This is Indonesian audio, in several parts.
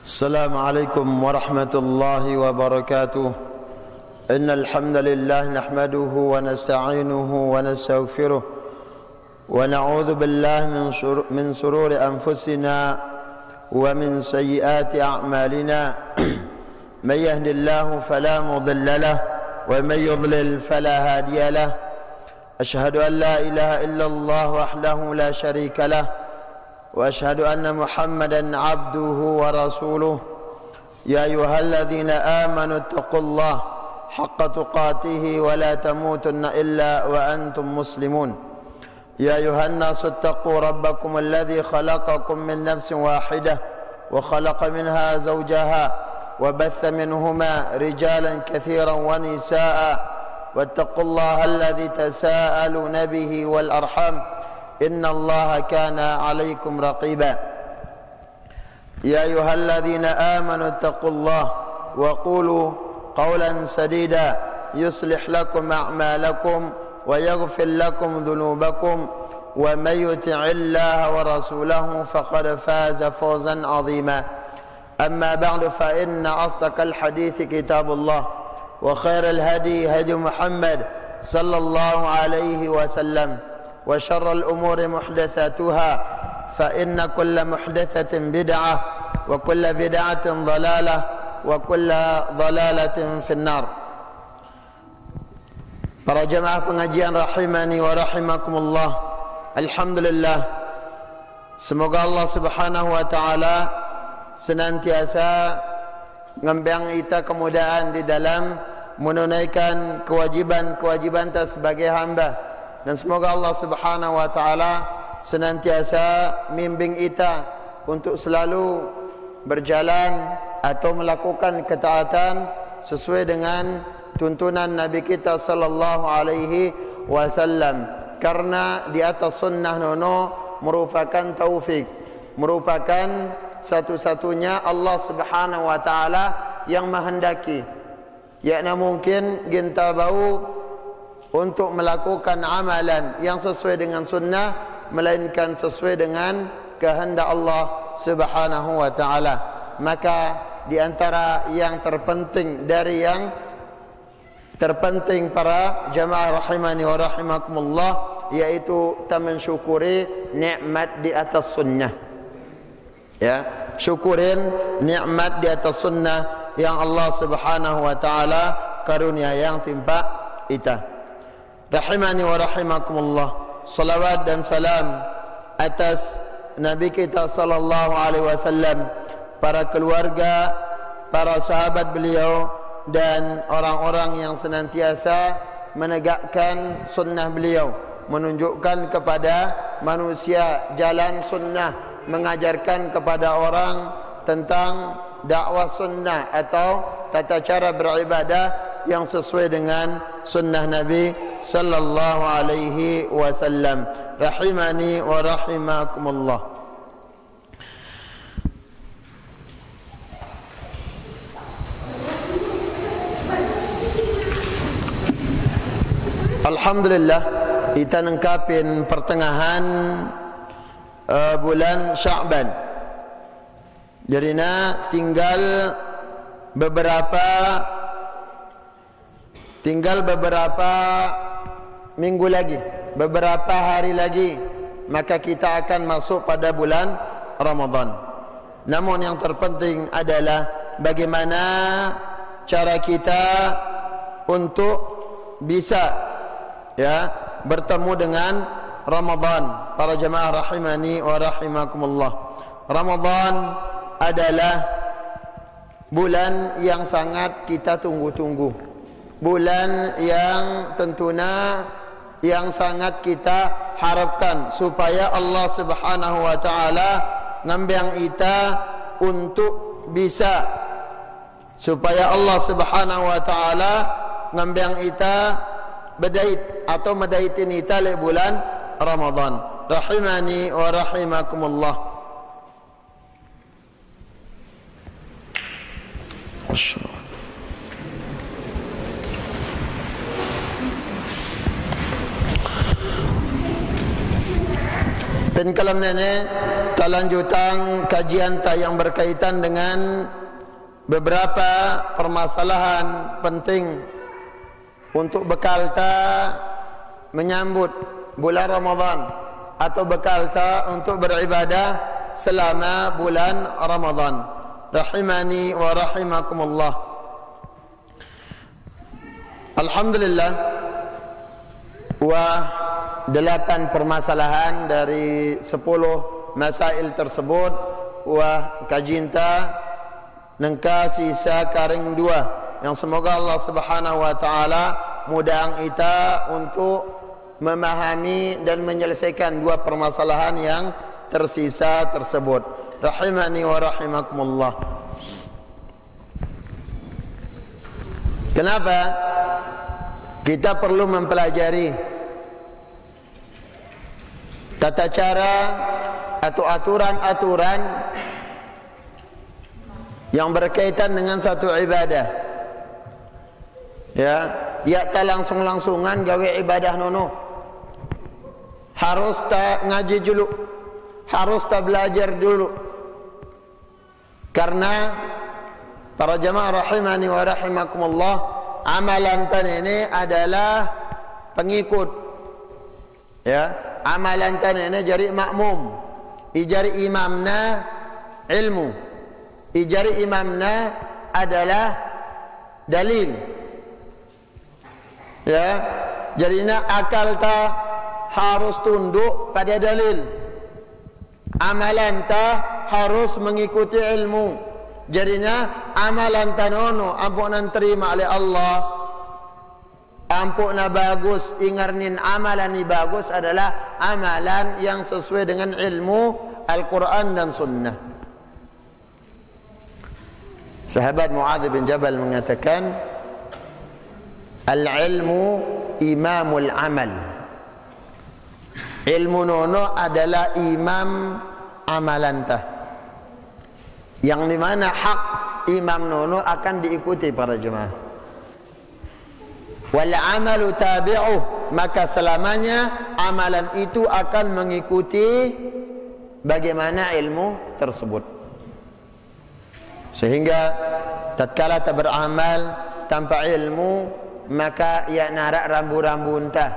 Assalamualaikum warahmatullahi wabarakatuh. Innal hamdalillah nahmaduhu wa nasta'inuhu wa nastaghfiruh wa na'udzu billahi min shururi anfusina wa min sayyiati a'malina. May yahdihillahu fala mudilla lahu wa may yudlil fala hadiya lahu. Ashhadu an la ilaha illallah wahdahu la syarika lahu وأشهد أن محمدا عبده ورسوله يا أيها الذين آمنوا اتقوا الله حق تقاته ولا تموتن إلا وأنتم مسلمون يا أيها الناس اتقوا ربكم الذي خلقكم من نفس واحدة وخلق منها زوجها وبث منهما رجالا كثيرا ونساء واتقوا الله الذي تساءلون به والأرحام إن الله كان عليكم رقيبا يا أيها الذين آمنوا اتقوا الله وقولوا قولا سديدا يصلح لكم أعمالكم ويغفر لكم ذنوبكم ومن يطع الله ورسوله فقد فاز فوزا عظيما أما بعد فإن أصدق الحديث كتاب الله وخير الهدي هدي محمد صلى الله عليه وسلم وشر الأمور محدثاتها فإن كل محدثة بدعة وكل بدعة ضلالة وكل ضلالة في النار. Para jemaah pengajian rahimani wa rahimakumullah. Alhamdulillah, semoga Allah Subhanahu wa taala senantiasa ngembang kita kemudahan di dalam menunaikan kewajiban-kewajiban kita sebagai hamba. Dan semoga Allah Subhanahu wa taala senantiasa membimbing kita untuk selalu berjalan atau melakukan ketaatan sesuai dengan tuntunan Nabi kita sallallahu alaihi wasallam. Karena di atas sunnah nono merupakan taufik, merupakan satu-satunya Allah Subhanahu wa taala yang menghendaki. Yakna mungkin kita bau untuk melakukan amalan yang sesuai dengan sunnah, melainkan sesuai dengan kehendak Allah Subhanahu wa taala. Maka di antara yang terpenting dari yang terpenting para jamaah rahimani wa rahimakumullah, yaitu kita mensyukuri nikmat di atas sunnah. Ya, syukurin nikmat di atas sunnah yang Allah Subhanahu wa taala karunia yang timpa kita. Rahimani wa rahimakumullah. Salawat dan salam atas Nabi kita sallallahu alaihi wasallam, para keluarga, para sahabat beliau dan orang-orang yang senantiasa menegakkan sunnah beliau, menunjukkan kepada manusia jalan sunnah, mengajarkan kepada orang tentang dakwah sunnah atau tata cara beribadah yang sesuai dengan sunnah Nabi sallallahu alaihi wasallam. Rahimani wa rahimakumullah. Alhamdulillah, kita nengkapin pertengahan bulan Sya'ban. Jadi tinggal beberapa minggu lagi, beberapa hari lagi, maka kita akan masuk pada bulan Ramadan. Namun yang terpenting adalah bagaimana cara kita untuk bisa bertemu dengan Ramadan. Para jemaah rahimani wa rahimakumullah, Ramadan adalah bulan yang sangat kita tunggu-tunggu, bulan yang tentunya yang sangat kita harapkan supaya Allah Subhanahu wa taala ngambang kita untuk bisa, supaya Allah Subhanahu wa taala ngambang kita bedait atau medaitin kita le bulan Ramadan. Rahimani wa rahimakumullah. Penkalam nene kelanjutan kajian ta yang berkaitan dengan beberapa permasalahan penting untuk bekal ta menyambut bulan Ramadan atau bekal ta untuk beribadah selama bulan Ramadan. Rahimani wa rahimakumullah. Alhamdulillah, 8 permasalahan dari 10 masail tersebut kajinta nengka sisa karing 2 yang semoga Allah Subhanahu wa taala mudahkan kita untuk memahami dan menyelesaikan 2 permasalahan yang tersisa tersebut. Rahimani wa rahimakumullah. Kenapa kita perlu mempelajari tata cara atau aturan-aturan yang berkaitan dengan satu ibadah? Ya tak langsung-langsungan gawe ibadah nono. Harus tak ngaji dulu, harus tak belajar dulu. Karena para jamaah rahimani wa rahimakumullah, amalan tan ini adalah pengikut. Ya, amalan tan ini jari makmum, ijari imamna ilmu, ijari imamna adalah dalil. Ya, jadinya akal ta harus tunduk pada dalil, amalan ta harus mengikuti ilmu. Jadinya amalan tanono ampunan terima oleh Allah, ampuna bagus, ingarnin amalan ni bagus adalah amalan yang sesuai dengan ilmu Al-Quran dan Sunnah. Sahabat Muadz bin Jabal mengatakan, al-ilmu imamul amal. Ilmu nono adalah imam amalan tah, yang dimana hak imam nono akan diikuti para jemaah. Wal amalu tabi'uh, maka selamanya amalan itu akan mengikuti bagaimana ilmu tersebut. Sehingga tatkala tak beramal tanpa ilmu, maka ya narak rambu-rambu entah,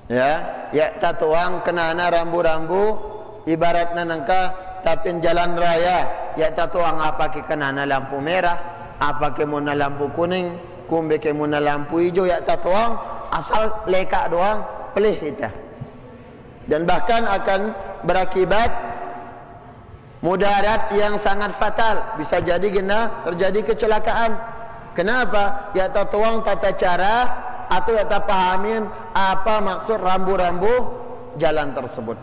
ya tatuang kenana rambu-rambu ibaratnya nangka tapin jalan raya, ya tatuang apa ke kenana lampu merah, apa ke muna lampu kuning, kumbe ke muna lampu hijau, ya tatuang asal leka doang pelih kita, dan bahkan akan berakibat mudarat yang sangat fatal. Bisa jadi kena terjadi kecelakaan. Kenapa? Ya tatuang tata cara atau ya tak pahamin apa maksud rambu-rambu jalan tersebut.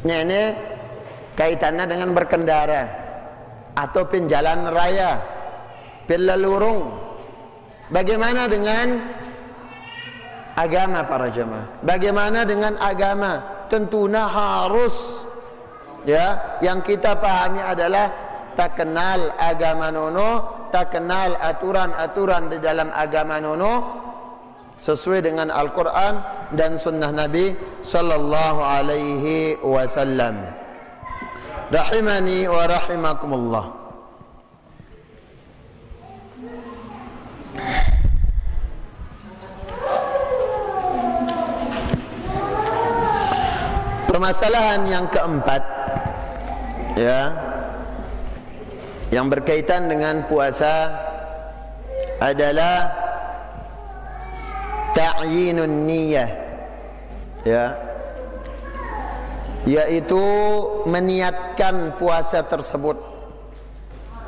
Ini kaitannya dengan berkendara atau jalan raya, lurung. Bagaimana dengan agama para jemaah? Bagaimana dengan agama? Tentunya harus, ya, yang kita pahami adalah tak kenal agama nono, tak kenal aturan-aturan di dalam agama nono sesuai dengan Al-Quran dan Sunnah Nabi Sallallahu Alaihi Wasallam. Rahimani wa rahimakumullah. Permasalahan yang keempat, ya, yang berkaitan dengan puasa adalah ta'yinun niyah, ya, yaitu meniatkan puasa tersebut,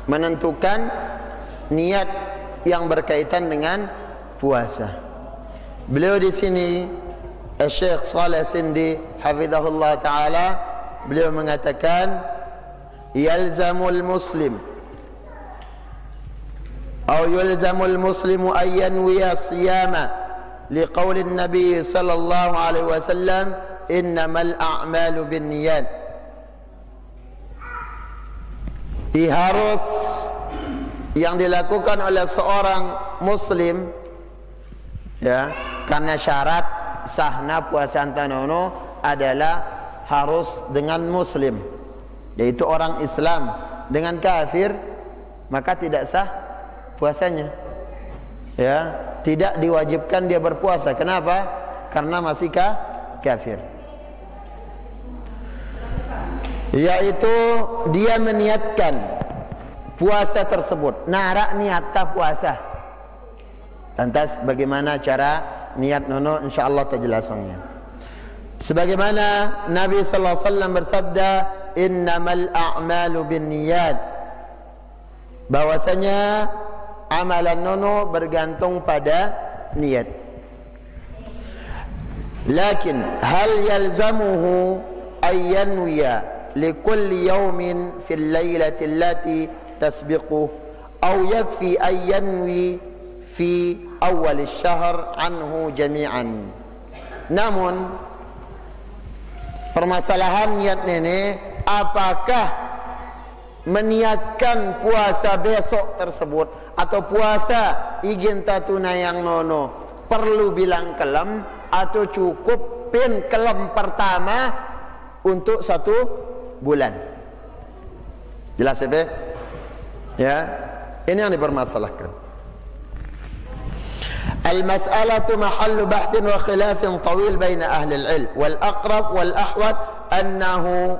menentukan niat yang berkaitan dengan puasa. Beliau di sini Syekh Saleh Sindi hafizahullah taala, beliau mengatakan yalzamul muslim أو يلزم المسلم أن ينوي الصيام لقول النبي صلى الله عليه وسلم إنما الأعمال بالنيات. Harus yang dilakukan oleh seorang muslim, ya, karena syarat sahna puasa antanono adalah harus dengan muslim, yaitu orang Islam. Dengan kafir maka tidak sah puasanya. Ya, tidak diwajibkan dia berpuasa. Kenapa? Karena masih kafir. Yaitu dia meniatkan puasa tersebut. Nara niata puasa. Lantas bagaimana cara niat nono? Insyaallah terjelasannya. Sebagaimana Nabi sallallahu alaihi wasallam bersabda, "Innamal a'malu binniyat." Bahwasanya amalan nono bergantung pada niat. Lakin hal yalzamuhu ayyanwiya likulli yawmin fil lailati allati tasbiquh aw yakfi ayyanwi fi awal asy-syahr anhu jami'an. Namun permasalahan niat nenek, apakah meniatkan puasa besok tersebut atau puasa igin tatuna yang nono perlu bilang kelem atau cukup pin kelem pertama untuk 1 bulan? Jelas ya? Ya, ini yang dipermasalahkan. Al-mas'alatu mahallu bahthin wa khilafin tawil baina ahli al-ilm wal aqrab wal ahwat annahu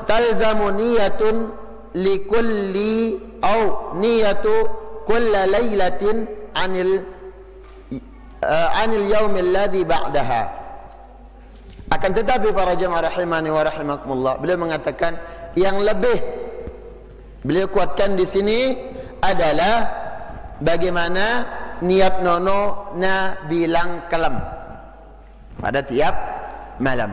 talzamu niyatun likulli aw niyatu kulla laylatin anil yaum alladhi ba'daha. Akan tetapi para jemaah rahimani wa rahimakumullah, beliau mengatakan yang lebih beliau kuatkan di sini adalah bagaimana niat nono na bilang kelem pada tiap malam.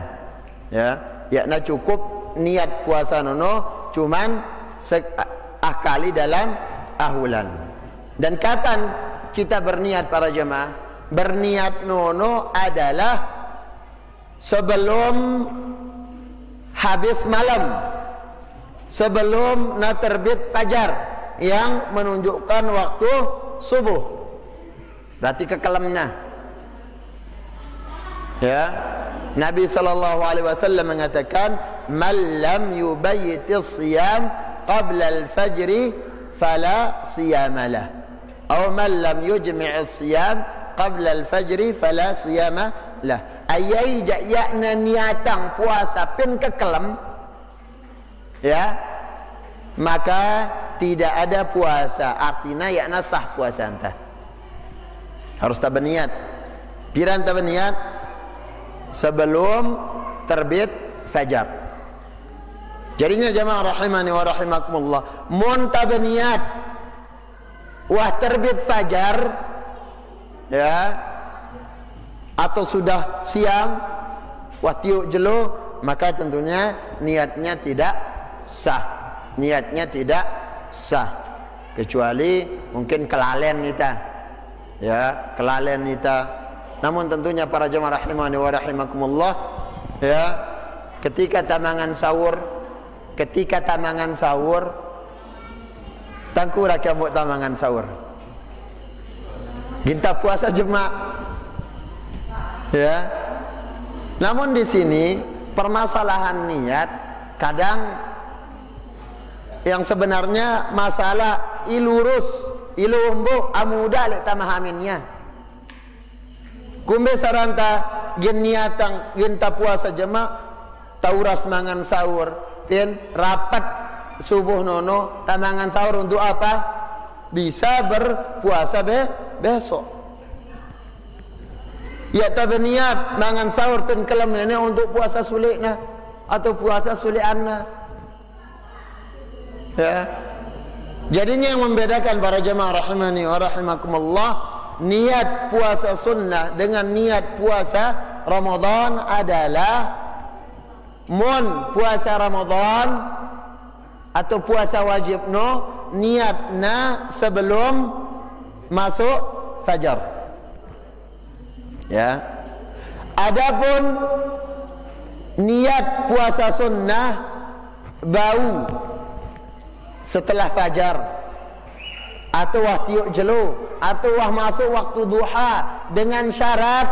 Ya, yakna cukup niat puasa nono cuman sekali dalam ahulan. Dan kapan kita berniat para jemaah? Berniat nono adalah sebelum habis malam, sebelum terbit fajar yang menunjukkan waktu subuh. Berarti kekelemnya. Ya, Nabi sallallahu alaihi wasallam mengatakan, "Man lam yubayyitis shiyam qabla al-fajr fala siyama lah." Atau "Man lam yujmi'is shiyam qabla al-fajr fala siyama lah." Ayai yakna niatang puasa pin kekelem, ya, maka tidak ada puasa. Artinya yakna sah puasa entah. Harus tak berniat. Piran tak berniat sebelum terbit fajar. Jadinya jemaah rahimani wa rahimakumullah, mun tak berniat wah terbit fajar, ya, atau sudah siang wah tiuk jelo, maka tentunya niatnya tidak sah. Niatnya tidak sah kecuali mungkin kelalen kita, ya, kelalen kita. Namun tentunya para jemaah rahimani wa rahimakumullah, ya, ketika tamangan sahur tangku rakam tamangan sahur ginta puasa jemaah, ya. Namun di sini permasalahan niat kadang yang sebenarnya masalah ilurus ilumbu amuda lek tamahaminnya. Kumbe saranta gin niatang ginta puasa jemaah tauras mangan sahur pin rapat subuh nono tamangan sahur untuk apa? Bisa berpuasa besok. Ya tak berniat mangan sahur pin kelem nenek untuk puasa sulikna atau puasa sulianna. Ya. Jadinya yang membedakan para jemaah rahimani wa rahimakumullah, niat puasa sunnah dengan niat puasa Ramadan adalah mun puasa Ramadan atau puasa wajib niatna sebelum masuk fajar. Ya. Adapun niat puasa sunnah bau setelah fajar atau wah tiuk jelo, atau wah masuk waktu duha, dengan syarat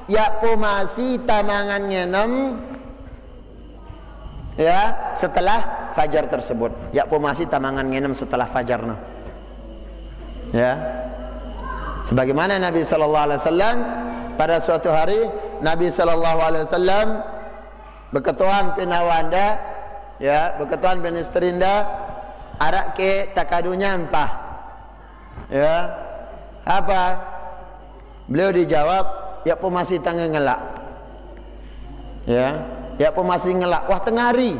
ya masih tamangan ngenem ya setelah fajar tersebut. Ya masih tamangan ngenem setelah fajar no. Ya. Sebagaimana Nabi sallallahu alaihi wasallam pada suatu hari Nabi sallallahu alaihi wasallam berketuan pinawanda ya, berketuan bin istrinda arak ke takadunya empah. Ya, apa? Beliau dijawab, ya masih tengah ngelak. Ya masih ngelak. Wah tengari.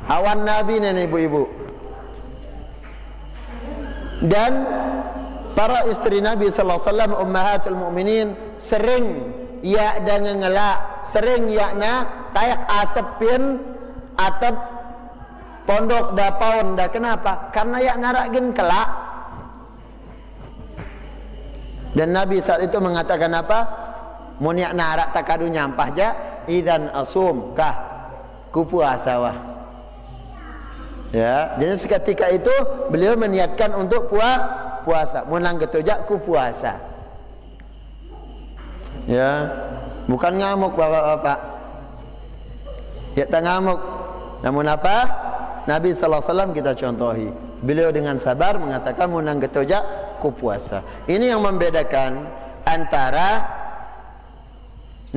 Awan Nabi nenek ibu-ibu. Dan para istri Nabi sallallahu alaihi wasallam ummahatul mukminin sering ya dan ngelak, sering yakna kayak asepin atap pondok da paun da. Kenapa? Karena ya naragin kelak. Dan Nabi saat itu mengatakan apa? Muniak narak takadu nyampah ja idan asum kah ku puasa wah. Ya, jadi seketika itu beliau meniatkan untuk puasa. Munang ketujak ku puasa. Ya, bukan ngamuk bapak-bapak. Ya tak ngamuk. Namun apa? Nabi sallallahu alaihi wasallam kita contohi. Beliau dengan sabar mengatakan munang ketujak ku puasa. Ini yang membedakan antara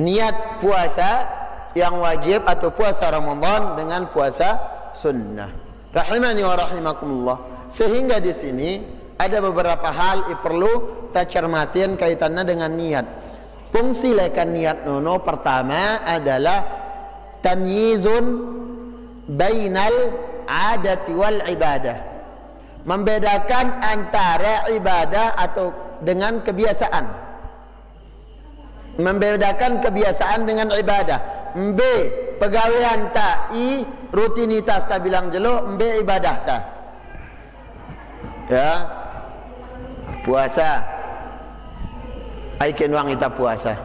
niat puasa yang wajib atau puasa Ramadan dengan puasa sunnah. Rahimani wa rahimakumullah. Sehingga di sini ada beberapa hal yang perlu kita cermatin kaitannya dengan niat. Fungsi lekan niat nono pertama adalah tamyizun bainal adati wal ibadah. Membedakan antara ibadah atau dengan kebiasaan. Membedakan kebiasaan dengan ibadah. B pegawaian ta, I rutinitas ta bilang jelo, B ibadah ta. Ya. Puasa. Ai kenuang kita puasa.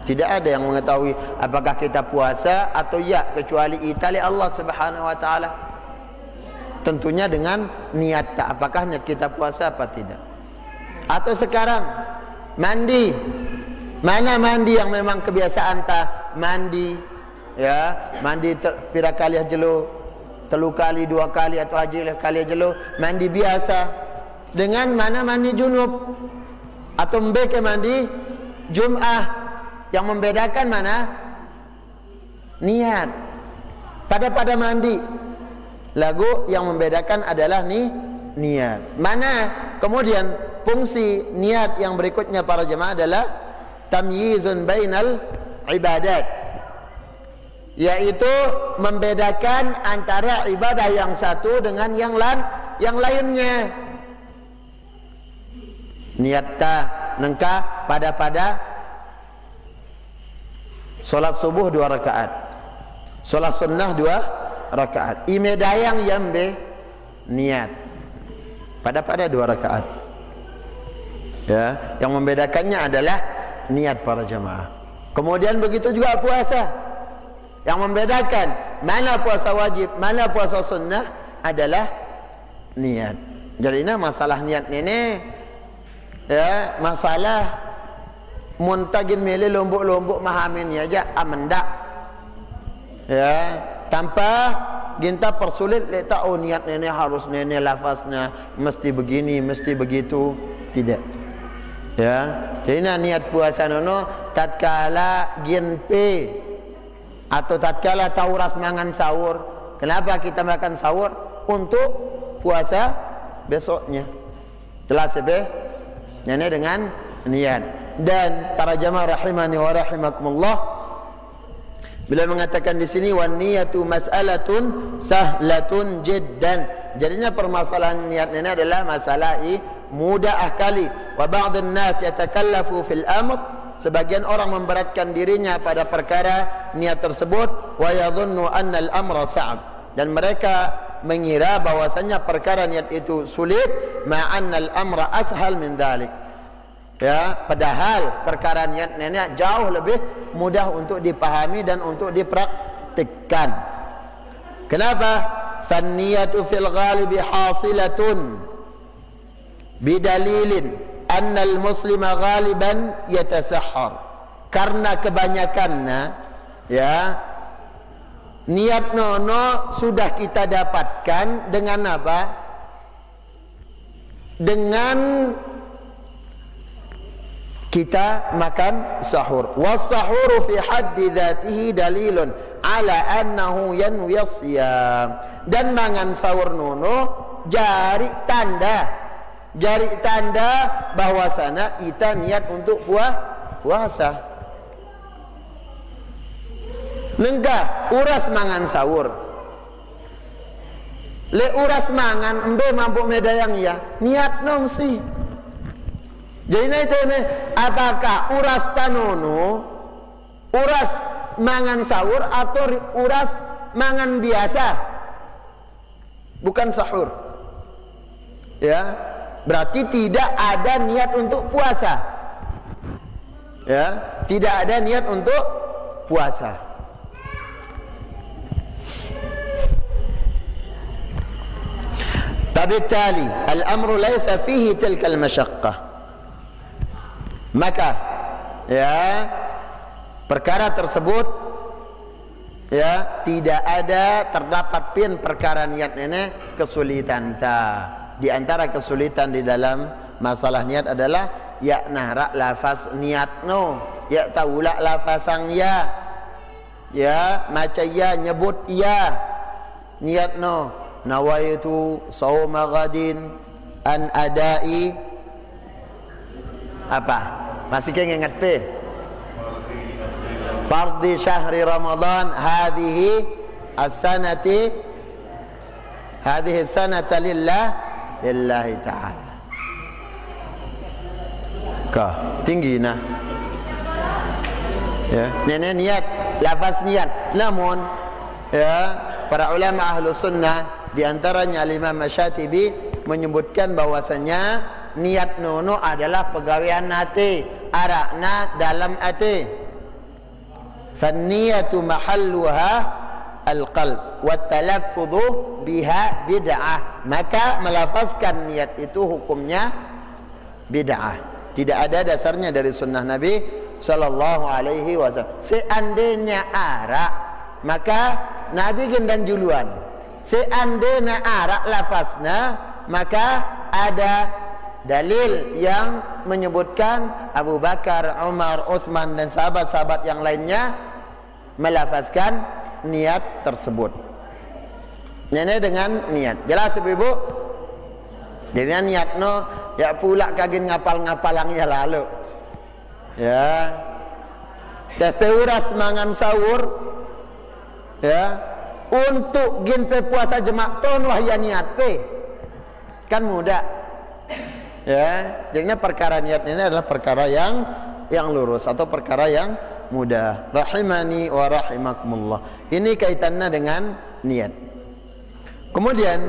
Tidak ada yang mengetahui apakah kita puasa atau ya kecuali itali Allah Subhanahu wa taala. Tentunya dengan niat tak, apakah niat kita puasa apa tidak. Atau sekarang mandi, mana mandi yang memang kebiasaan tak mandi, ya mandi pira kali jelo, 3 kali 2 kali atau haji kali jelo, mandi biasa. Dengan mana mandi junub atau mbeke mandi Jum'ah, yang membedakan mana niat. Pada mandi lagu yang membedakan adalah niat. Mana kemudian fungsi niat yang berikutnya para jemaah adalah tamyizun bainal ibadat, yaitu membedakan antara ibadah yang satu dengan yang lainnya. Niat ta nengka pada solat subuh 2 rakaat, solat sunnah 2 rakaat, imedayang yambe niat pada 2 rakaat. Ya, yang membedakannya adalah niat para jemaah. Kemudian begitu juga puasa. Yang membedakan mana puasa wajib, mana puasa sunnah adalah niat. Jadi ini masalah niat ini, ya masalah muntagin mele lombok-lombok mahamin aja amendak. Ya, tanpa ginta persulit letak niat nenek harus nenek lafaznya mesti begini, mesti begitu, tidak. Ya, jadi niat puasa nono tatkala ginpe atau tatkala tauras mangan sahur. Kenapa kita makan sahur? Untuk puasa besoknya. Jelas ya, nenek dengan niat. Dan para jamaah rahimani wa rahimakumullah, bila mengatakan di sini wan niyatu mas'alatun sahlatun jiddan. Jadinya permasalahan niat ini adalah masalah mudah kali. Wa ba'dun nas yatakallafu fil amr, sebagian orang memberatkan dirinya pada perkara niat tersebut, wa yadhunnu anna al-amra sa'ab, dan mereka mengira bahwasanya perkara niat itu sulit, ma'anna al-amra ashal min dhalik. Ya, padahal perkara niat nenek jauh lebih mudah untuk dipahami dan untuk dipraktikkan. Kenapa? Fanniyatu fil ghalibi hasilatun. bidalilin annal muslima ghaliban yatasahhar, karena kebanyakannya ya niat nono sudah kita dapatkan dengan apa? Dengan kita makan sahur. Was-sahuru fi haddi dzatihi dalilun ala annahu yanwi as-siyam. Dan mangan sahur nono jari tanda bahwasana kita niat untuk puasa. Lenggah uras mangan sahur. Le uras mangan embe mabuk medayang ya niat nom sih. Jadi itu apakah uras tanono uras mangan sahur atau uras mangan biasa? Bukan sahur. Ya, berarti tidak ada niat untuk puasa. Ya, tidak ada niat untuk puasa. Tabittali al-amru laysa fihi tilka al-masyaqqah. Maka ya perkara tersebut ya tidak ada terdapat pin perkara niat ini kesulitan ta. Di antara kesulitan di dalam masalah niat adalah ya nahra lafaz niat no, ya taula lafazang ya maca ya nyebut ya niat no, nawaitu shauma ghadin an adai apa? Masih ingat pe? Fardhi syahri Ramadan hadhihi as-sanati hadhihi as-sanata lillahi ta'ala. Kah tinggi nah. Ya, nenek niat, lafaz niat. Namun ya, para ulama ahlu sunnah di antaranya Imam Masyatibi menyebutkan bahwasanya niat nono adalah pegawaian hati, arakna dalam hati. Fanniyatu mahalluha al-qalb wa talaffudhu biha bid'ah. Maka melafazkan niat itu hukumnya bid'ah. Tidak ada dasarnya dari sunnah Nabi sallallahu alaihi wasallam. Seandainya arak, maka Nabi gendan juluan. Seandainya arak lafazna, maka ada dalil yang menyebutkan Abu Bakar, Umar, Utsman dan sahabat-sahabat yang lainnya melafazkan niat tersebut. Ini dengan niat. Jelas Ibu-ibu? Dengan niat no ya pula kagin ngapal-ngapalang ya lalu. Ya. Teh uras mangan sahur ya untuk gin pe puasa jemak ton wah ya niat pe. Kan mudah. Ya, jadinya perkara niat ini adalah perkara yang lurus atau perkara yang mudah. Rahimani wa rahimakumullah. Ini kaitannya dengan niat. Kemudian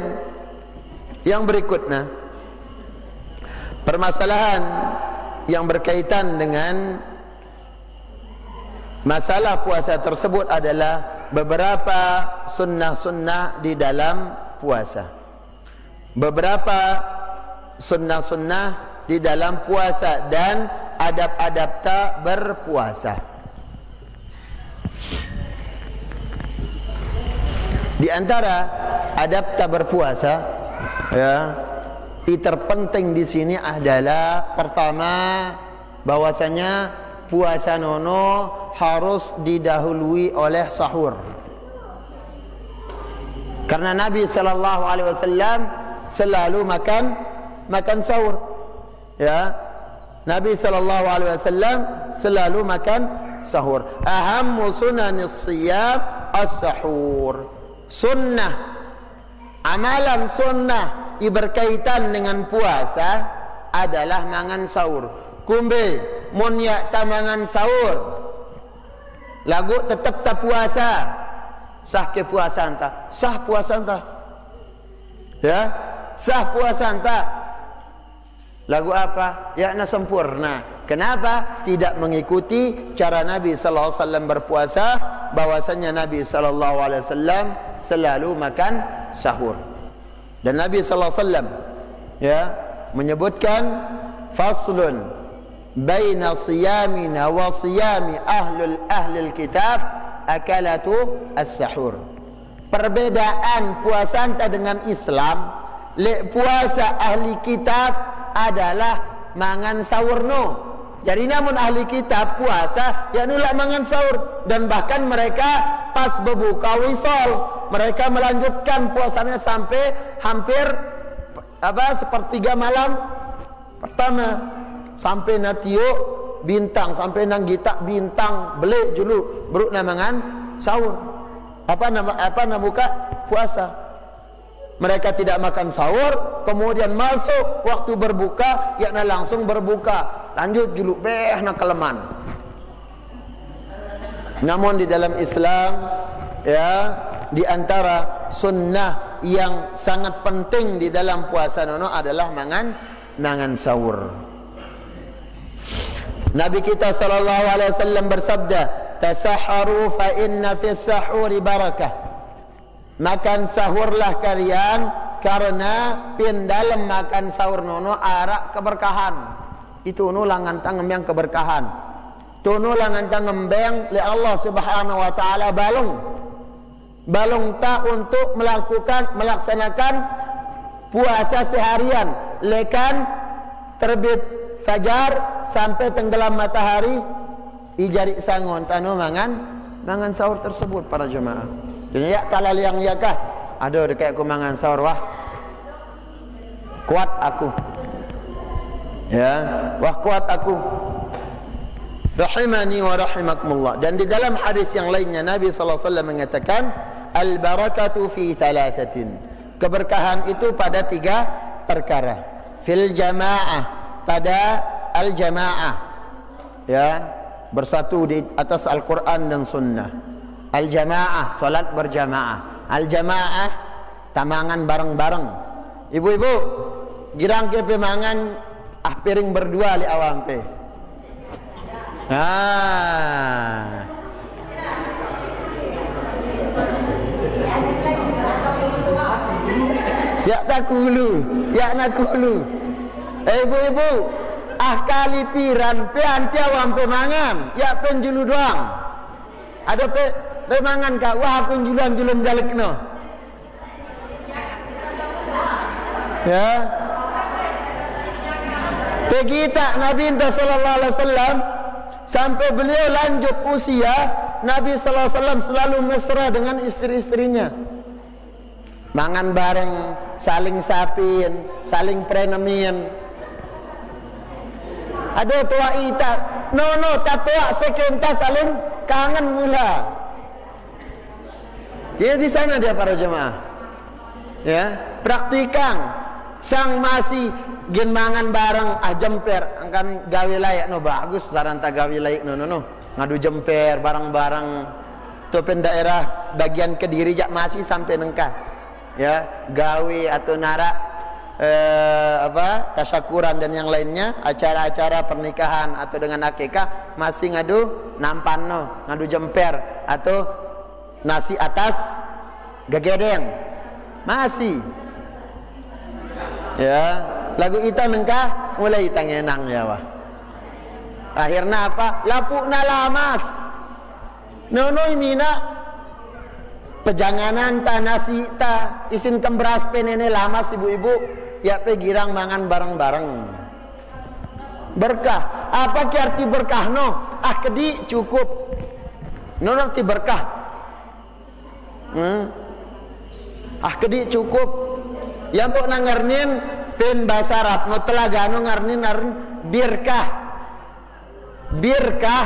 yang berikutnya, permasalahan yang berkaitan dengan masalah puasa tersebut adalah beberapa sunnah-sunnah di dalam puasa. Beberapa sunnah-sunnah di dalam puasa dan adab-adab tak berpuasa. Di antara adab tak berpuasa ya, terpenting di sini adalah pertama bahwasanya puasa nono harus didahului oleh sahur. Karena Nabi sallallahu alaihi wasallam selalu makan sahur. Ya. Nabi sallallahu alaihi wasallam selalu makan sahur. Ahammu sunanis shiyam as-sahur. Sunnah, amalan sunnah berkaitan dengan puasa adalah mangan sahur. Kumbe mun ya tamangan sahur lagu tetap tak puasa, sah ke puasa anta, sah puasa anta. Ya, sah puasa anta. Lagu apa? Ya na sempurna. Kenapa? Tidak mengikuti cara Nabi sallallahu alaihi wasallam berpuasa, bahwasanya Nabi sallallahu alaihi wasallam selalu makan sahur. Dan Nabi sallallahu alaihi wasallam ya menyebutkan faslun baina siyamina wa siyami ahlil kitab akalatu as-sahur. Perbedaan puasa anta dengan Islam, puasa ahli kitab adalah mangan sahurno. Jadi namun ahli kitab puasa ya nulak mangan sahur, dan bahkan mereka pas berbuka wisol mereka melanjutkan puasanya sampai hampir sepertiga malam pertama, sampai natio bintang, sampai nang gitak bintang belik julu beruk namangan sahur. Apa nama buka puasa. Mereka tidak makan sahur, kemudian masuk waktu berbuka, yakna langsung berbuka, lanjut juluk nak keleman. Namun di dalam Islam, ya, di antara sunnah yang sangat penting di dalam puasa nono adalah mangan sahur. Nabi kita sallallahu alaihi wasallam bersabda, "Tasahharu fa inna fis sahuri barakah." Makan sahurlah kalian karena pin dalam makan sahur nono arak keberkahan. Itu nulangan tangem keberkahan. Tu nulangan tangem li Allah Subhanahu wa taala balung tak untuk melaksanakan puasa seharian, lekan terbit fajar sampai tenggelam matahari ijari sangon tanu mangan sahur tersebut para jemaah. Jadi ya kalau yang ya kah, aduh dekat aku mangan sahur wah kuat aku, ya wah kuat aku. Rahimani wa rahimakumullah. Dan di dalam hadis yang lainnya Nabi sallallahu alaihi wasallam mengatakan al barakatu fi thalathatin. Keberkahan itu pada 3 perkara. Fil jamaah, pada al jamaah, ya, bersatu di atas Al-Quran dan Sunnah. Al-jamaah, salat berjamaah. Al-jamaah, tamangan bareng-bareng. Ibu-ibu, girang ke pemangan piring berdua li awam pe. Ya nakulu. Ibu-ibu, kali piran pe anti awam pemangan, ya penjulu doang. Ada pemangan kak, wah aku julan jalekno. Ya. Pergi tak Nabi sallallahu alaihi wasallam sampai beliau lanjut usia, Nabi sallallahu alaihi wasallam selalu mesra dengan istri-istrinya. Mangan bareng, saling sapin, saling prenemin. Ada tua ita, no tatua sekenta saling kangen mula. Jadi di sana dia para jemaah, ya, praktikan. Sang masih gen mangan bareng jemper, angkan gawe layak no bagus, saranta gawe layak no ngadu jemper bareng-bareng. Tu pen daerah bagian Kediri jak masih sampai nengkah, ya, gawe atau narak tasyakuran dan yang lainnya, acara-acara pernikahan atau dengan akikah masih ngadu nampan no, ngadu jemper atau nasi atas gegedeng masih, ya. Lagu ita nengkah mulai ita ngenang ya wah. Akhirnya apa? Lapukna lamas. Nonoi mina pejanganan ta nasi ta isin kemberas penene lamas ibu-ibu ya pe girang mangan bareng-bareng. Berkah. Apa ki arti berkah no? Kedi cukup. No arti berkah. Kedi cukup. Yang pok nangernin pen bahasa Arab no telaga no ngarnin birkah. Birkah,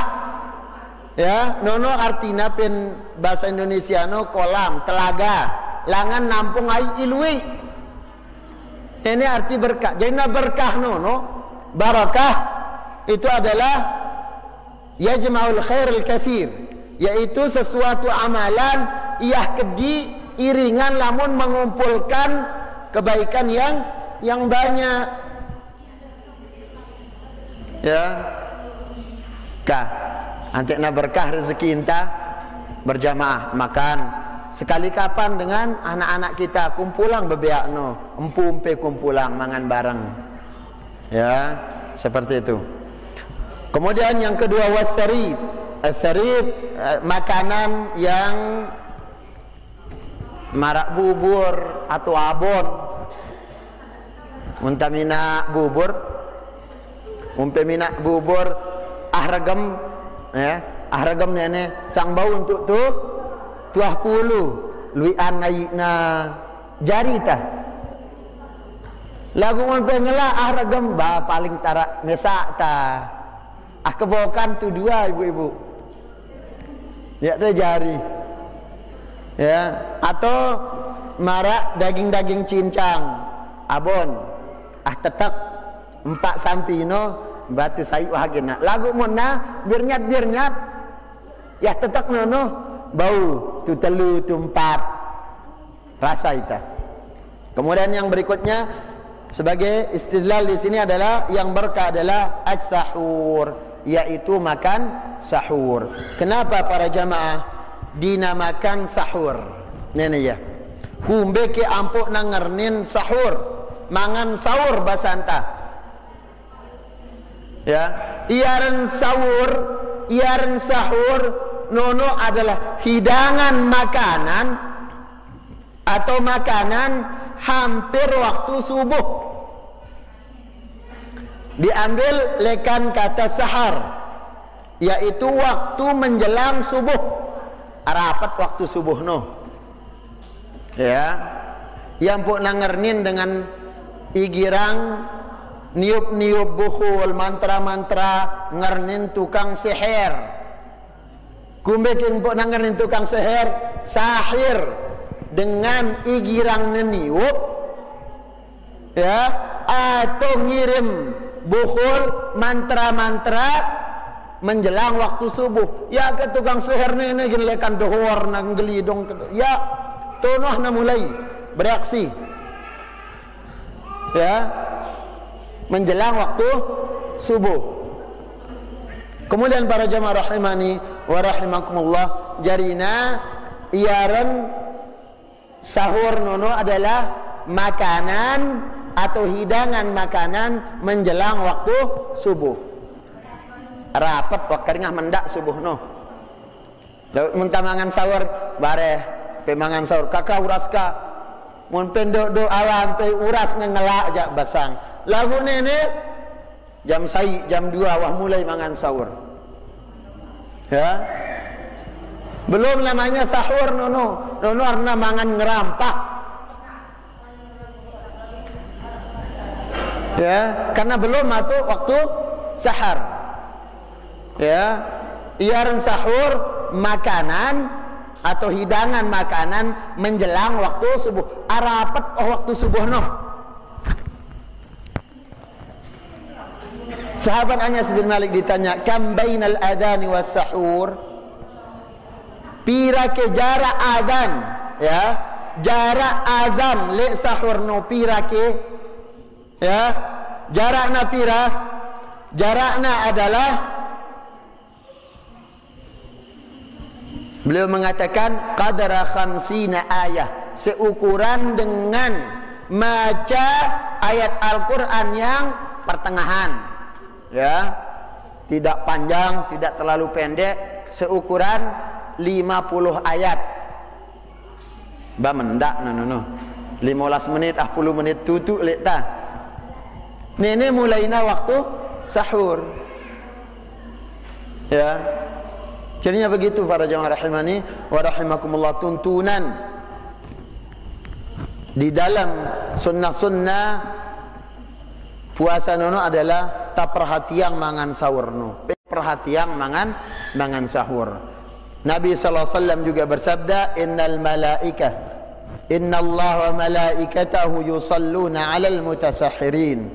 ya, nono artina pen bahasa Indonesia no kolam, telaga, langan nampung ai ilui. Ini arti berkah. Jadi berkah no barakah itu adalah yajma'ul khairil katsir, yaitu sesuatu amalan ia kedi iringan lamun mengumpulkan kebaikan yang banyak, ya. Antekna berkah rezeki inta berjamaah makan sekali kapan dengan anak-anak kita kumpulang bebeak no empu-empe kumpulang mangan bareng, Ya, seperti itu. Kemudian yang kedua wasarib. Asarib, makanan yang marak bubur atau abon. Muntamina bubur, umpamina bubur ahragam, ya, ahragam nenek sang bau untuk tuah pulu, luian naikna jari tah. Lagu umpamina ahragam ba paling tarak mesak tah. Kebokan tu dua ibu-ibu, ya tu jari, ya, atau marak daging-daging cincang, abon. Tetak 4 sampino batu sayu hagena lagu mona birnyat ya tetak nono bau tu telu tu 4 rasa itu. Kemudian yang berikutnya sebagai istidlal di sini adalah yang berkah adalah as-sahur, yaitu makan sahur. Kenapa para jamaah dinamakan sahur? Nene ya kumbe ke ampuk nangernin sahur, mangan sahur basanta, ya. Iaran sahur nono adalah hidangan makanan atau makanan hampir waktu subuh. Diambil lekan kata sahar, yaitu waktu menjelang subuh, rapat waktu subuh no, ya. Yang pun nangernin dengan igirang niup-niup bukhul, mantra-mantra ngernin tukang sihir. Kumbe king pok ngernin tukang sihir, sahir dengan igirang niup, ya, atau ngirim bukhul mantra-mantra menjelang waktu subuh. Ya ke tukang sihir ini gelekan dohor nang gelidong, ya tonoh na mulai bereaksi, ya, menjelang waktu subuh. Kemudian para jamaah rahimani wa rahimakumullah, jarina iaran sahur nono adalah makanan atau hidangan makanan menjelang waktu subuh. Rapat wakarnya mendak subuh no. Muntamangan sahur bareh pemangan sahur kakak uraska mun pendok do awan pe uras ngelak jak basang lagu nenek jam sai jam 2 wah mulai mangan sahur, ya. Belum namanya sahur nono arna mangan ngerampak, ya, karena belum atau waktu sahar, ya. Iaran sahur makanan atau hidangan makanan menjelang waktu subuh, arapat waktu subuh no. Sahabat Anas bin Malik ditanya, kam bainal adani was sahur, pira ke jarak adan, ya, jarak azan le sahur no pira ke, ya, jarakna pira, jarakna adalah, beliau mengatakan qadra 50 ayah, seukuran dengan maca ayat Al-Quran yang pertengahan, ya, tidak panjang, tidak terlalu pendek, seukuran 50 ayat. Ba mendak no 15 menit 10 menit tutuk lek ta. Nene mulaina waktu sahur, ya. Jadinya begitu para jamaah rahimani wa rahimakumullah, tuntunan di dalam sunnah-sunnah puasa nono adalah tak perhatian mangan sahur no, perhatian mangan sahur. Nabi SAW juga bersabda, innal malaikah innallaha wa malaikatahu yusalluna 'alal mutasahhirin.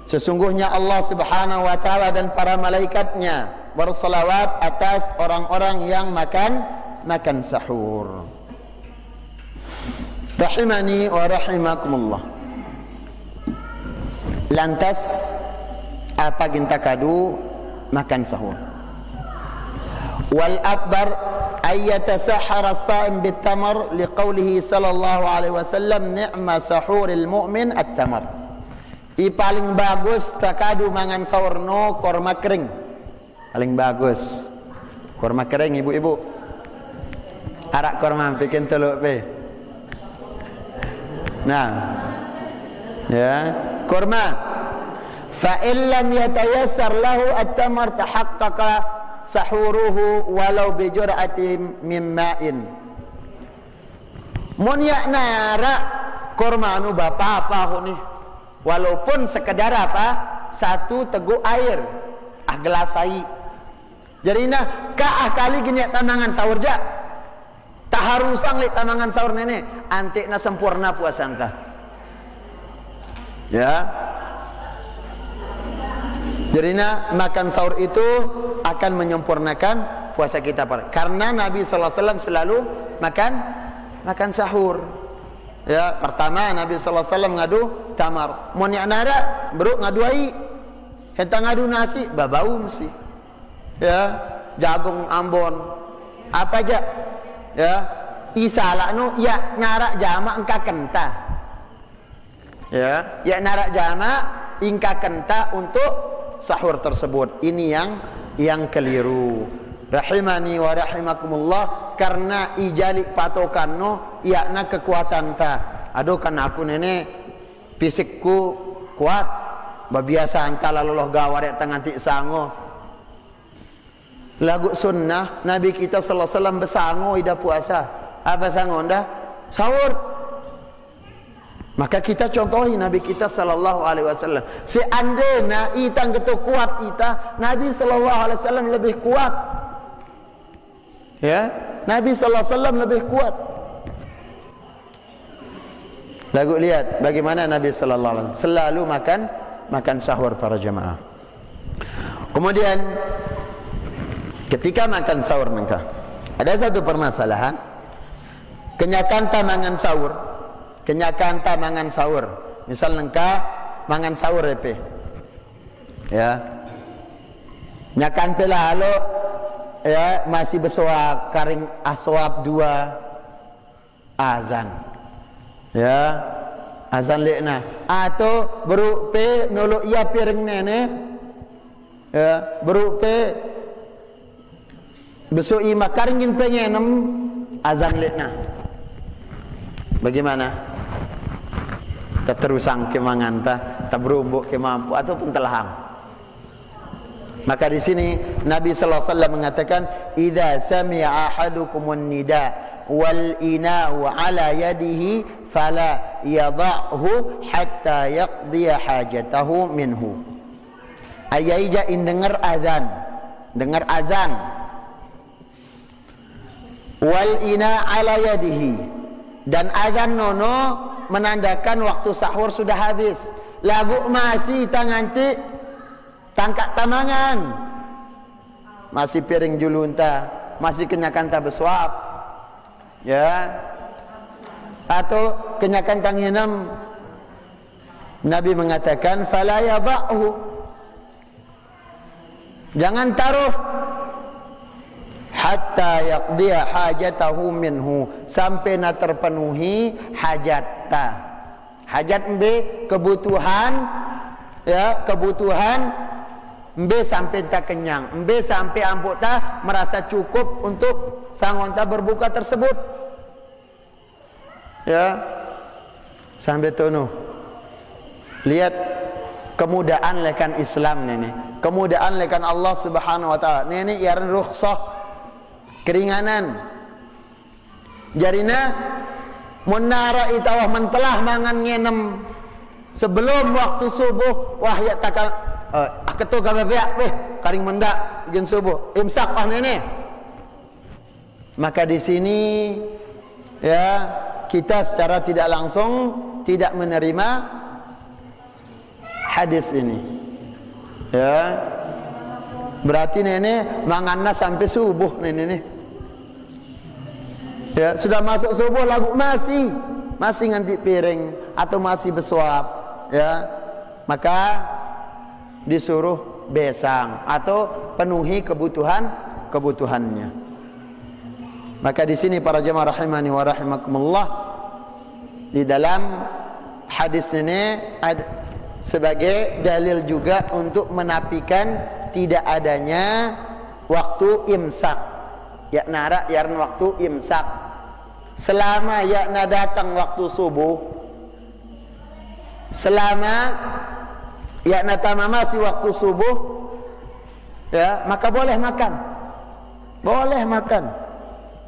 Sesungguhnya Allah Subhanahu wa taala dan para malaikatnya bersalawat atas orang-orang yang makan sahur. Rahimani wa rahimakumullah. Lantas apa ginta kadu makan sahur? Wal akbar ay yatasahhara as-sa'im bit-tamar liqaulihi sallallahu alaihi wasallam ni'ma sahuril mu'min at-tamar. I paling bagus takadu mangan sahur no korma kering. Paling bagus. Korma kering ibu-ibu. Arak korma bikin teluk pe. Nah. Ya, korma. Fa in lam yatayassar lahu at-tamar tahaqqaqa sahuruhu walau bi jur'atin min ma'in. Mun ya nara korma anu bapa apa ni? Walaupun sekedar apa? Satu teguk air. Gelas air. Jadi nah ka kali gini tamangan sahur ja. Tak harusang li tamangan sahur nenek. Antik na sempurna puasa entah. Ya. Jadi nah makan sahur itu akan menyempurnakan puasa kita. Karena Nabi sallallahu alaihi wasallam selalu makan sahur. Ya, pertama Nabi sallallahu alaihi wasallam ngadu tamar. Mun nya nara bro ngadu ai. Hentang ngadu nasi babau mesti. Ya, jagung Ambon. Apa aja? Ya, isalah nu ya nara jama engka kenta. Ya nara jama ingka kenta untuk sahur tersebut. Ini yang keliru. Rahimani wa rahimakumullah, karena ijalik patokan no yakna kekuatan ta. Aduh kan aku nenek fisikku kuat, babiasa anta lalu loh gawar yang tengah tik sango. Lagu sunnah Nabi kita sallallahu alaihi wasallam besango ida puasa. Apa sango anda? Sahur. Maka kita contohi Nabi kita sallallahu alaihi wasallam. Seandainya itang ketu kuat ita, Nabi sallallahu alaihi wasallam lebih kuat. Ya, Nabi sallallahu alaihi wasallam lebih kuat. Lagu lihat bagaimana Nabi sallallahu alaihi wasallam selalu makan sahur para jemaah. Kemudian ketika makan sahur mereka ada satu permasalahan. Kenyakan tamangan sahur. Kenyakan tamangan sahur. Misal nengka mangan sahur epe. Ya. Nyakan pela halo ya masih bersoak karing aswab dua azan. Ya. Azan lekna atau berupe nolok ia piring nene. Ya, berupe besok ima karingin pengenem azan lekna. Bagaimana? Tak terusang kemangan tak berubuk kemampu ataupun telahang. Maka di sini Nabi sallallahu alaihi wasallam mengatakan, "Idza sami'a ahadukumun nida wal ina'u ala yadihi fala yadha'hu hatta yaqdiya hajatahu minhu." Ayaija dengar azan. Wal ina ala yadihi. Dan azan nono menandakan waktu sahur sudah habis. Lagu masih tanganti tangkap tamangan. Masih piring julunta, masih kenyakan ta bersuap. Ya. Atau kenyakan tanginam. Nabi mengatakan fala yadha'hu. Jangan taruh hatta yaqdiya hajatahu minhu, sampai na terpenuhi hajat ta. Hajat mbe kebutuhan, ya kebutuhan mbe sampai tak kenyang, mbe sampai ampuk ta merasa cukup untuk sangon ta berbuka tersebut. Ya sampai tono. Lihat kemudahan lekan Islam nenek, kemudahan lekan Allah Subhanahu wa taala. Nenek yang rukhsah keringanan. Jarina munara itawah mentelah mangan ngenem sebelum waktu subuh wahya takal ketu gabeak karing mendak jen subuh imsak nenek. Maka di sini ya kita secara tidak langsung tidak menerima hadis ini. Ya. Berarti nenek manganna sampai subuh nenek nih. Ya, sudah masuk subuh lagu masih nganti piring atau masih bersuap, ya. Maka disuruh besang atau penuhi kebutuhannya. Maka di sini para jemaah rahimani wa rahimakumullah, di dalam hadis ini sebagai dalil juga untuk menafikan tidak adanya waktu imsak. Ya nara yarn waktu imsak. Selama yakna datang waktu subuh, selama yakna tamamasi waktu subuh, ya maka boleh makan. Boleh makan.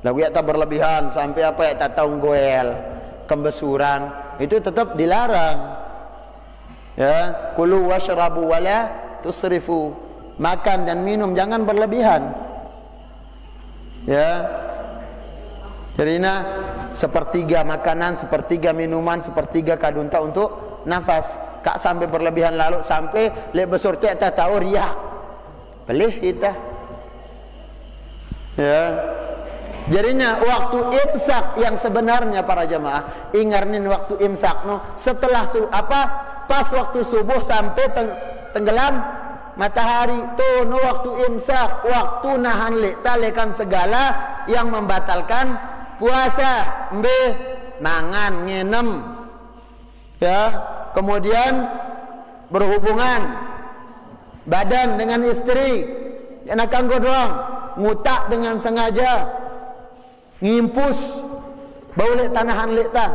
Lagu ya tak berlebihan sampai apa ya tak tahu goel, kembesuran, itu tetap dilarang. Ya, kulu washrabu wala tusrifu. Makan dan minum jangan berlebihan. Ya. Jadi sepertiga makanan, sepertiga minuman, sepertiga kadunta untuk nafas. Kak sampai berlebihan lalu sampai lek besar tak tahu riak. Pelih kita. Ya. Jadinya waktu imsak yang sebenarnya para jamaah, ingarnin waktu imsak no setelah pas waktu subuh sampai tenggelam matahari tuh no waktu imsak, waktu nahan lekan segala yang membatalkan puasa, mangan, ngenem, ya, kemudian berhubungan badan dengan istri, enak kanggo doang, ngutak dengan sengaja, ngimpus, bau lek tanahan lek ta.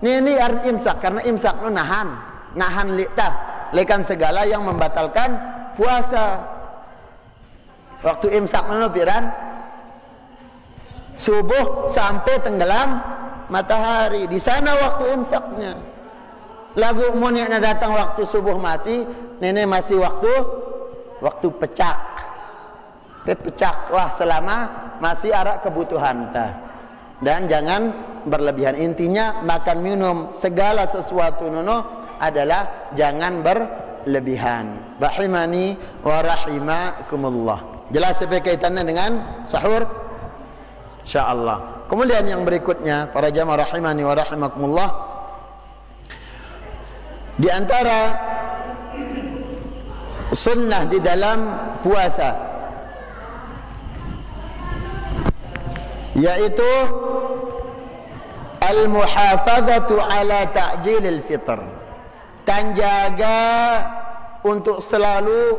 Ini arti imsak, karena imsak no nahan lek ta, lekan segala yang membatalkan puasa. Waktu imsak no piran subuh sampai tenggelam matahari. Di sana waktu imsaknya. Lagu moniaknya datang waktu subuh masih, nenek masih waktu pecak. Pecak, wah selama masih arak kebutuhan ta. Dan jangan berlebihan. Intinya makan minum segala sesuatu nono adalah jangan berlebihan. Rahimani wa rahimakumullah. Jelas sampai kaitannya dengan sahur, insyaallah. Kemudian yang berikutnya para jamaah rahimani wa rahimakumullah, di antara sunnah di dalam puasa yaitu al-muhafazatu ala ta'jilil fitr. Dan jaga untuk selalu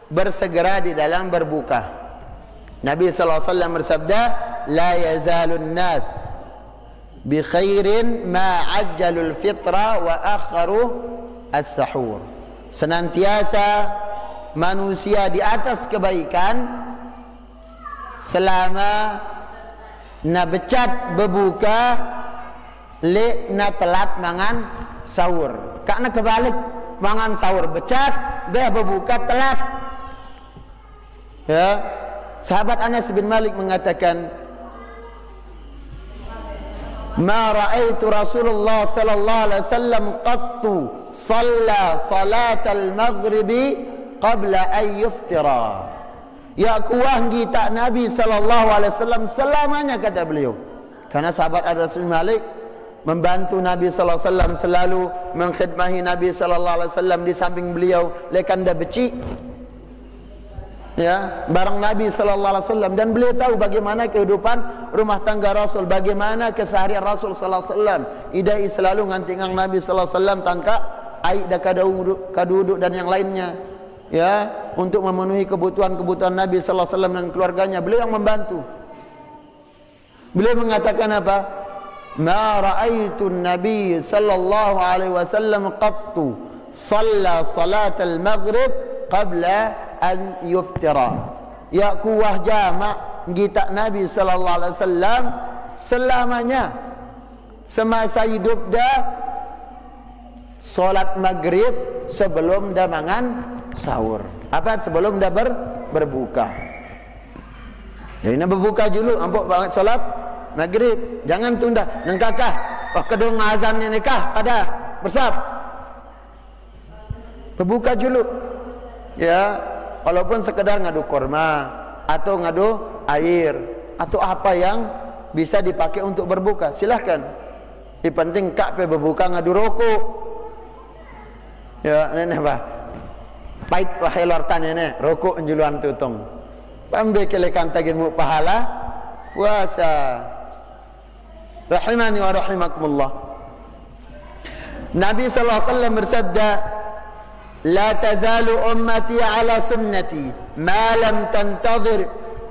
bersegera di dalam berbuka. Nabi sallallahu alaihi wasallam bersabda, la yazalun nas bi khairin ma ajjalul fitra wa akharu as-sahur. Senantiasa manusia di atas kebaikan selama na becat berbuka le na telat mangan sahur. Karena kebalik, mangan sahur becat, dia berbuka telat. Ya, sahabat Anas bin Malik mengatakan, ma ra'aitu Rasulullah sallallahu alaihi wasallam qattu shalla salatal maghribi qabla an yuftira. Ya kuah kita Nabi sallallahu alaihi wasallam selamanya, kata beliau. Karena sahabat Anas bin Malik membantu Nabi sallallahu alaihi wasallam, selalu mengkhidmahi Nabi sallallahu alaihi wasallam di samping beliau lekan dah beci. Ya, bareng Nabi sallallahu alaihi wasallam, dan beliau tahu bagaimana kehidupan rumah tangga Rasul, bagaimana keseharian Rasul sallallahu alaihi wasallam. Idai selalu ngantingang Nabi sallallahu alaihi wasallam tangkap air dah kaduduk dan yang lainnya. Ya, untuk memenuhi kebutuhan-kebutuhan Nabi sallallahu alaihi wasallam dan keluarganya, beliau yang membantu. Beliau mengatakan apa? Ma ra'aitu an-nabiy sallallahu alaihi wasallam qattu shalla salatal maghrib qabla an yuftira. Ya kuah jama' kita Nabi sallallahu alaihi wasallam selamanya semasa hidup dah salat maghrib sebelum dah mangan sahur. Apa? Sebelum dah berbuka. Jadi nak berbuka dulu, ampuk banget salat maghrib. Jangan tunda. Nengkakah? Oh kedung azan ni nikah pada bersab. Berbuka dulu. Ya, walaupun sekedar ngadu korma atau ngadu air atau apa yang bisa dipakai untuk berbuka, silahkan. Yang penting kak pe berbuka ngadu rokok. Ya, nenek bah. Pait wahai lortan nenek, rokok njuluan tutong. Pambe kelekan tagin mu pahala puasa. Rahimani wa rahimakumullah. Nabi sallallahu alaihi wasallam bersabda, la tazalu ummati ala sunnati ma lam tantadhir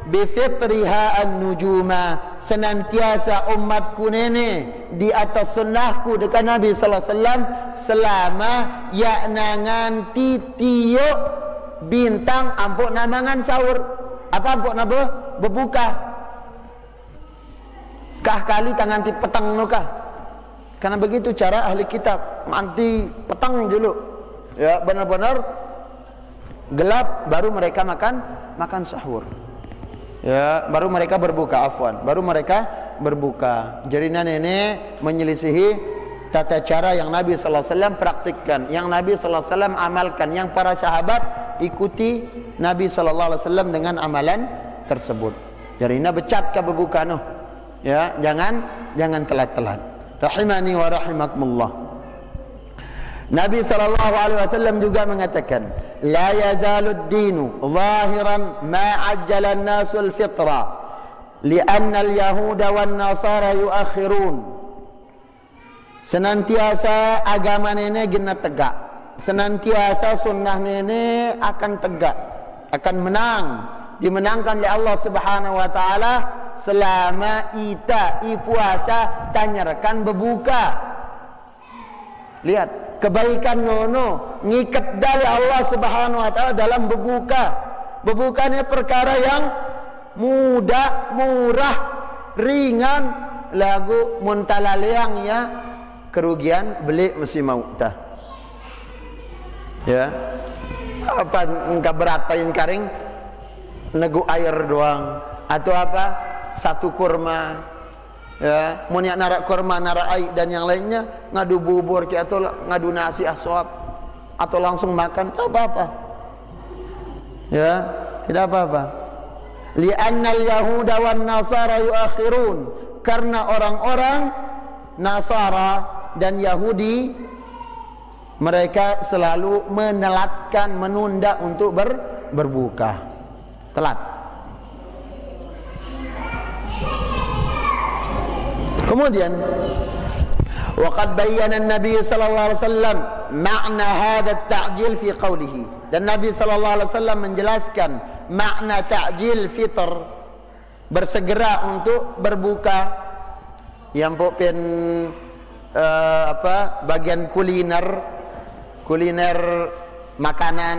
bifitriha an-nujuma. Senantiasa umatku nene di atas sunnahku dekat Nabi sallallahu alaihi wasallam selama ya nangan titiuk bintang ampuk namangan sahur. Apa ampuk nabo berbuka kah kali tangan ti petang nukah. Karena begitu cara ahli kitab, nanti petang dulu ya, benar-benar gelap baru mereka makan sahur ya, baru mereka berbuka, afwan, baru mereka berbuka. Jadi nenek menyelisihi tata cara yang Nabi sallallahu alaihi wasallam praktikkan, yang Nabi sallallahu alaihi wasallam amalkan, yang para sahabat ikuti Nabi sallallahu alaihi wasallam dengan amalan tersebut. Jadi ini becat ke berbuka noh ya, jangan telat-telat. Rahimani wa rahimakumullah. Nabi sallallahu alaihi wasallam juga mengatakan, la yazalud dinu zahiran ma ajjala an-nasu al-fitra li'anna al-yahuda wan nasara yuakhirun. Senantiasa agama nenek gina tegak, senantiasa sunnah nenek akan tegak, akan menang, dimenangkan oleh Allah Subhanahu wa taala selama ita puasa tanyarkan berbuka. Lihat kebaikan nono ngikat dari Allah Subhanahu wa taala dalam berbuka. Berbukanya perkara yang mudah, murah, ringan, lagu muntalaleang ya, kerugian beli mesti mau tah. Ya. Apa engkau beratain karing negu air doang atau apa? Satu kurma ya, mau niat narak kurma, narak air dan yang lainnya, ngadu bubur atau ngadu nasi aswab atau langsung makan, tak apa-apa ya, tidak apa-apa. Li'anna al-yahuda wan nasara yuakhirun, karena orang-orang Nasara dan Yahudi mereka selalu menelatkan, menunda untuk berbuka, telat. Kemudian waqad bayyana an-nabi sallallahu alaihi wasallam makna hadha at-ta'jil fi qawlihi, dan Nabi sallallahu alaihi wasallam menjelaskan makna ta'jil fitr, bersegera untuk berbuka, yang bukan bagian kuliner makanan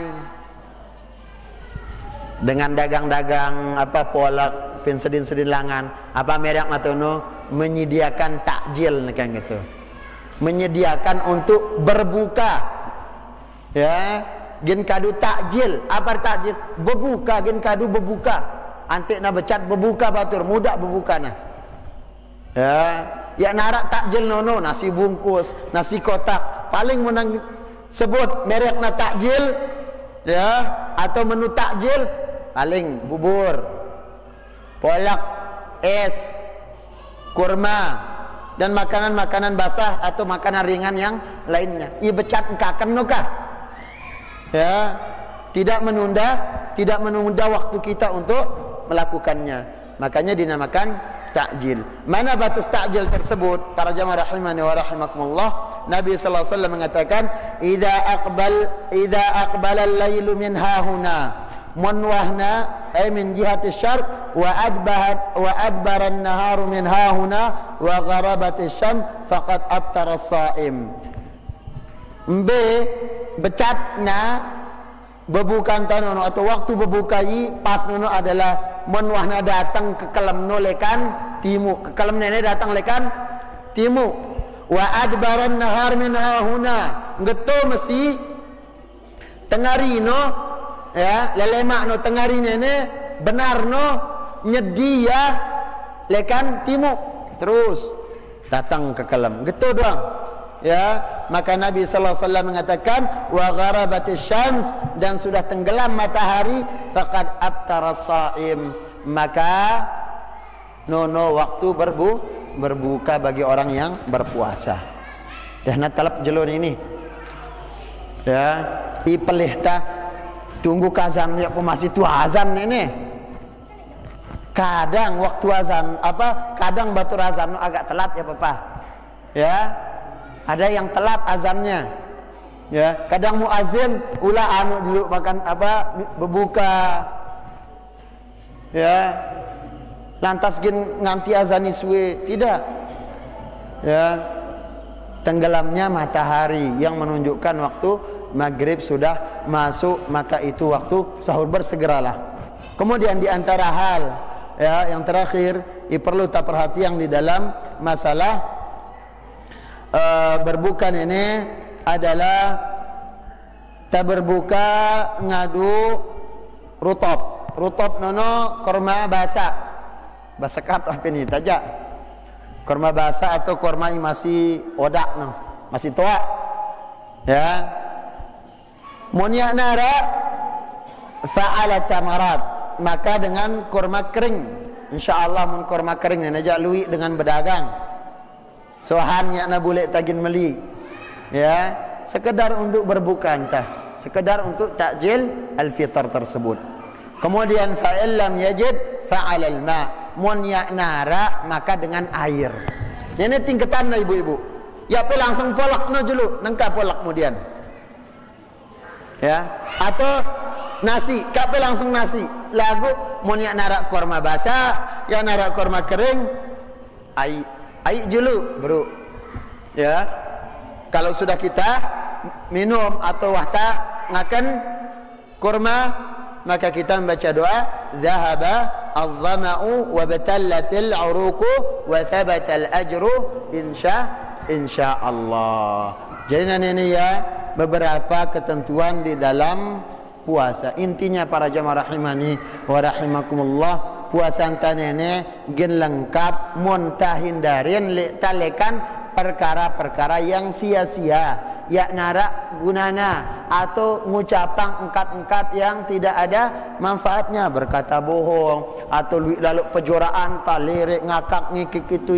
dengan dagang-dagang apa polak pin sedin-sedin langan apa merek matono menyediakan takjil kayak gitu, menyediakan untuk berbuka ya, gen kadu takjil. Apa takjil? Berbuka, gen kadu berbuka, antik na becat berbuka batur mudah berbuka nah ya narak takjil nono, nasi bungkus, nasi kotak, paling menang sebut merek na takjil ya, atau menu takjil paling bubur, polak, es, kurma, dan makanan-makanan basah atau makanan ringan yang lainnya. I becat engkaken nukah ya, tidak menunda waktu kita untuk melakukannya, makanya dinamakan takjil. Mana batas takjil tersebut? Para jamaah rahimani wa rahimakumullah, Nabi sallallahu alaihi wasallam mengatakan, idza aqbala al-lailu min hahuna munwahna ay min jihati syarq wa adbara an-naharu min hahuna wa gharabat asy-syams faqad aftara as-shaim. Becatna berbuka nono atau waktu berbukai pas nono adalah menwahna datang ke kelam nolekan timu, ke kelam nenek datang lekan timu, wa adbaran nahar min hahuna ngeto mesti tengarino ya, lelemak no tengari nenek benar no nyedia lekan timu, terus datang ke kelam gitu doang ya. Maka Nabi sallallahu alaihi wasallam mengatakan wa gharabatis syams, dan sudah tenggelam matahari, faqad aftara shaim, maka nono waktu berbuka bagi orang yang berpuasa. Dah nak talap jelur ini ya, i pelihta tunggu kazan ya masih tu azan ini. Kadang waktu azan kadang batur azan agak telat ya Papa ya, ada yang telat azannya Ya, kadang muazin ulah anu dulu makan apa berbuka. Ya. Lantas gin nganti azan iswe, tidak. Ya. Tenggelamnya matahari yang menunjukkan waktu maghrib sudah masuk, maka itu waktu sahur, bersegeralah. Kemudian di antara hal ya yang terakhir perlu tak perhatian di dalam masalah berbuka ini adalah tak berbuka ngadu rutop nono korma basah kat apa ini tajak korma basah atau korma yang masih odak no masih tua ya munya nara fa'ala tamarat, maka dengan korma kering insyaallah mun korma kering ni najak lui dengan berdagang sohannya na boleh tagin meli ya sekedar untuk berbuka entah sekedar untuk takjil al-fitr tersebut. Kemudian fa'il lam yajid fa'ala al-ma, mun ya nara maka dengan air. Ini tingkatan lah ibu-ibu. Ya pe langsung polak no dulu, nengka polak kemudian. Ya, atau nasi, kape langsung nasi. Lagu mun ya nara korma basah, ya nara korma kering, ai dulu, bro. Ya. Kalau sudah kita minum atau wahta ngakan kurma, maka kita membaca doa zahaba adh-dhama'u wa batallatil 'uruqu wa thabata al-ajru insyaallah. Jadi ini ya beberapa ketentuan di dalam puasa. Intinya para jamaah rahimani wa rahimakumullah, puasa antanene gen lengkap mun tahindarin talekan perkara-perkara yang sia-sia, ya nara gunana atau ngucapang engkat-engkat yang tidak ada manfaatnya, berkata bohong atau lalu pejoraan, talirik, ngakak, ngikik itu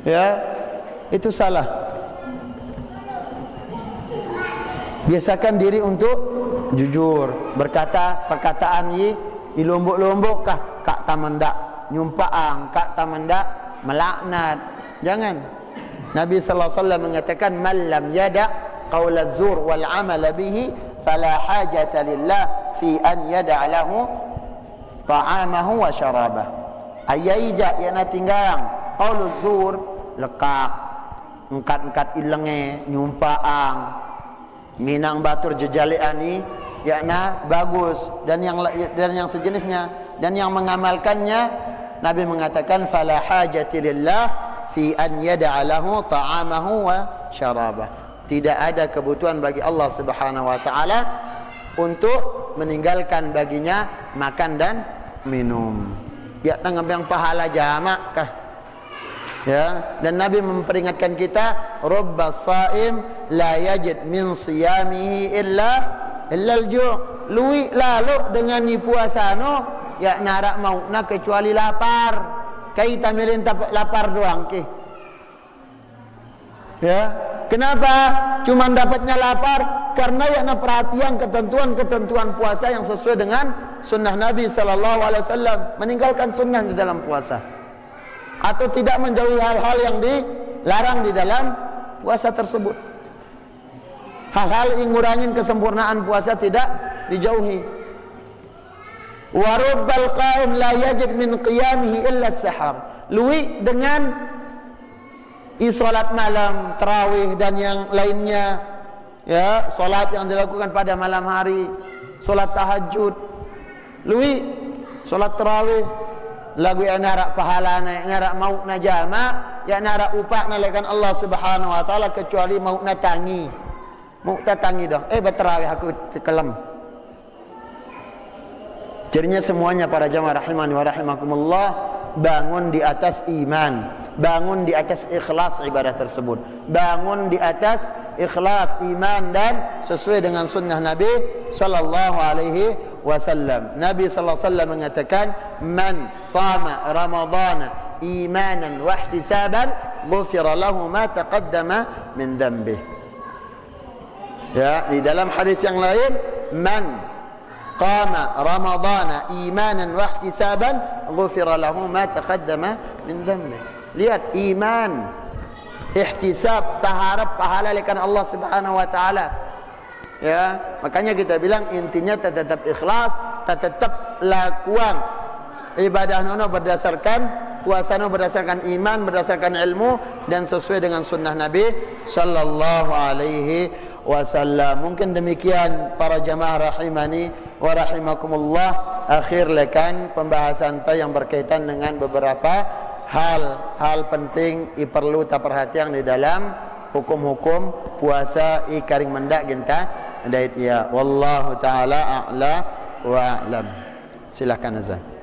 ya, itu salah. Biasakan diri untuk jujur, berkata perkataan ilombok-lombok kah, kak tamandak nyumpaang, kak tamandak melaknat. Jangan. Nabi sallallahu alaihi wasallam mengatakan man lam yada' qaula zur wal 'amala bihi fala hajata lillah fi an yada'a lahu ta'amahu wa syarabah. Ayaija yana tinggang qaulu zur lekak engkat-engkat ilenge nyumpaang minang batur jejaliani yakna bagus dan yang sejenisnya dan yang mengamalkannya. Nabi mengatakan fala hajati lillah fi an yada'a lahu ta'amahu wa syarabah. Tidak ada kebutuhan bagi Allah Subhanahu wa taala untuk meninggalkan baginya makan dan minum. Ya tanggap pahala jamak kah? Ya, dan Nabi memperingatkan kita rubbas shaim la yajid min siyamihi illa al-ju'. Lui lalu dengan ni puasa no ya narak mau nak kecuali lapar. Kai tamilin lapar doang ke. Ya, kenapa cuma dapatnya lapar? Karena yakna perhatian ketentuan-ketentuan puasa yang sesuai dengan sunnah Nabi sallallahu alaihi wasallam, meninggalkan sunnah di dalam puasa atau tidak menjauhi hal-hal yang dilarang di dalam puasa tersebut. Hal-hal yang ngurangin kesempurnaan puasa tidak dijauhi. Wa rubbal qa'im la yajid min qiyamihi illa as-sahar. Lui dengan salat malam, tarawih dan yang lainnya, ya, salat yang dilakukan pada malam hari, salat tahajud. Lui salat tarawih lagu yang narak pahala, narak mau na jama, ya narak upah nalekan Allah Subhanahu wa taala kecuali mau na tangi. Mau ta tangi dah. Bertarawih aku kelam. Jadinya semuanya para jamaah rahimani wa rahimakumullah, bangun di atas iman, bangun di atas ikhlas ibadah tersebut, bangun di atas ikhlas iman dan sesuai dengan sunnah Nabi sallallahu alaihi wasallam. Nabi sallallahu alaihi wasallam mengatakan man shama ramadhana imanan wa ihtisaban ghufira lahu ma taqaddama min dhanbihi. Ya, di dalam hadis yang lain man qama ramadhana imanan wa ihtisaban ghufira lahu ma taqaddama min dhanbi. Lihat iman ihtisab, taharap pahala lekan Allah Subhanahu wa taala. Ya, makanya kita bilang intinya tetap ikhlas, tetap lakukan ibadah nono berdasarkan puasa nono berdasarkan iman, berdasarkan ilmu dan sesuai dengan sunnah Nabi sallallahu alaihi wasallam. Mungkin demikian para jamaah rahimani wa rahimakumullah, akhir lekan pembahasan yang berkaitan dengan beberapa hal penting perlu ta perhatian di dalam hukum-hukum puasa ikaring mendak ginta dait ya wallahu taala a'la wa a'lam. Silakan azan.